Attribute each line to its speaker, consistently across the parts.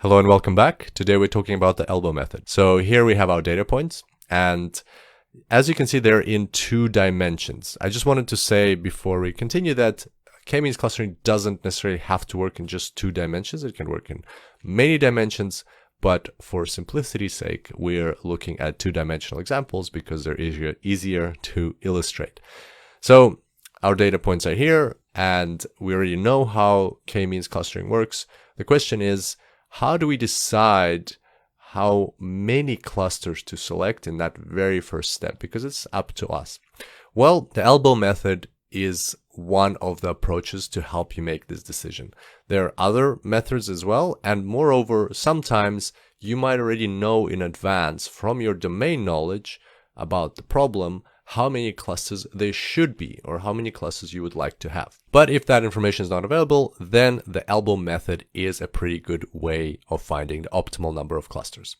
Speaker 1: Hello and welcome back. Today we're talking about the elbow method. So here we have our data points, and as you can see, they're in 2 dimensions. I just wanted to say before we continue that k-means clustering doesn't necessarily have to work in just 2 dimensions. It can work in many dimensions, but for simplicity's sake, we're looking at 2-dimensional examples because they're easier to illustrate. So our data points are here, and we already know how k-means clustering works. The question is, how do we decide how many clusters to select in that very first step? Because it's up to us. Well, the elbow method is one of the approaches to help you make this decision. There are other methods as well, and moreover, sometimes you might already know in advance from your domain knowledge about the problem how many clusters there should be or how many clusters you would like to have. But if that information is not available, then the elbow method is a pretty good way of finding the optimal number of clusters.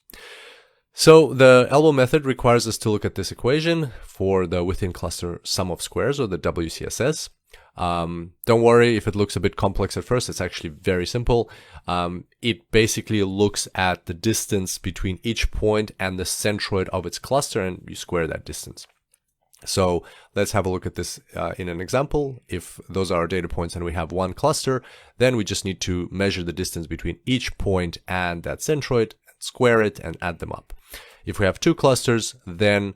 Speaker 1: So the elbow method requires us to look at this equation for the within cluster sum of squares, or the WCSS. Don't worry if it looks a bit complex at first, it's actually very simple. It basically looks at the distance between each point and the centroid of its cluster, and you square that distance. So let's have a look at this in an example. If those are our data points and we have one cluster, then we just need to measure the distance between each point and that centroid, square it, and add them up. If we have 2 clusters, then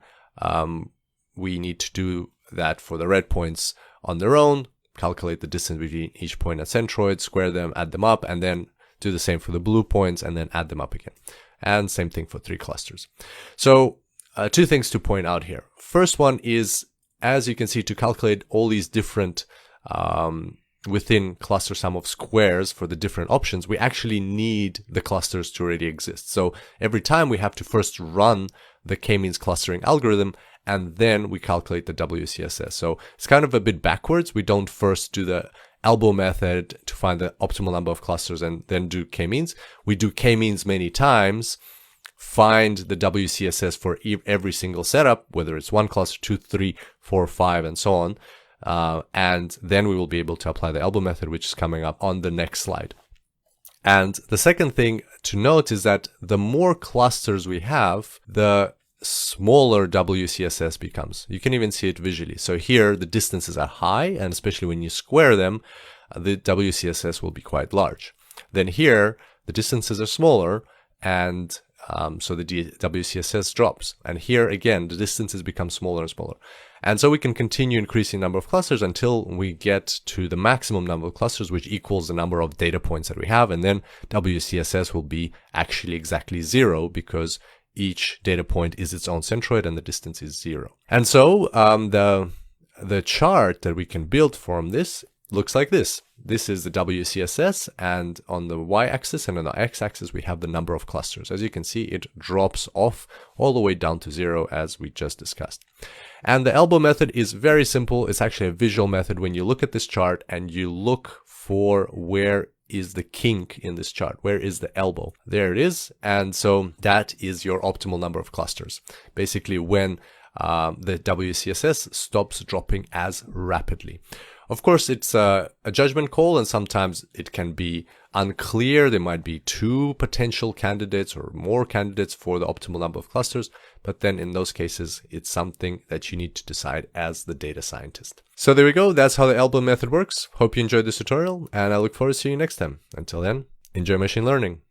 Speaker 1: we need to do that for the red points on their own, calculate the distance between each point and centroid, square them, add them up, and then do the same for the blue points and then add them up again. And same thing for 3 clusters. So 2 things to point out here. First one is, as you can see, to calculate all these different within cluster sum of squares for the different options, we actually need the clusters to already exist. So every time we have to first run the k-means clustering algorithm, and then we calculate the WCSS. So it's kind of a bit backwards. We don't first do the elbow method to find the optimal number of clusters and then do k-means. We do k-means many times, find the WCSS for every single setup, whether it's 1 cluster, 2, 3, 4, 5, and so on. And then we will be able to apply the elbow method, which is coming up on the next slide. And the second thing to note is that the more clusters we have, the smaller WCSS becomes. You can even see it visually. So here the distances are high, and especially when you square them, the WCSS will be quite large. Then here the distances are smaller, and so the WCSS drops. And here again, the distances become smaller and smaller. And so we can continue increasing the number of clusters until we get to the maximum number of clusters, which equals the number of data points that we have. And then WCSS will be actually exactly 0 because each data point is its own centroid and the distance is 0. And so the chart that we can build from this looks like this. This is the WCSS, and on the y-axis and on the x-axis we have the number of clusters. As you can see, it drops off all the way down to 0 as we just discussed. And the elbow method is very simple. It's actually a visual method. When you look at this chart and you look for where is the kink in this chart, where is the elbow, there it is. And so that is your optimal number of clusters. Basically when the WCSS stops dropping as rapidly. Of course, it's a judgment call, and sometimes it can be unclear. There might be 2 potential candidates or more candidates for the optimal number of clusters, but then in those cases, it's something that you need to decide as the data scientist. So there we go. That's how the elbow method works. Hope you enjoyed this tutorial, and I look forward to seeing you next time. Until then, enjoy machine learning.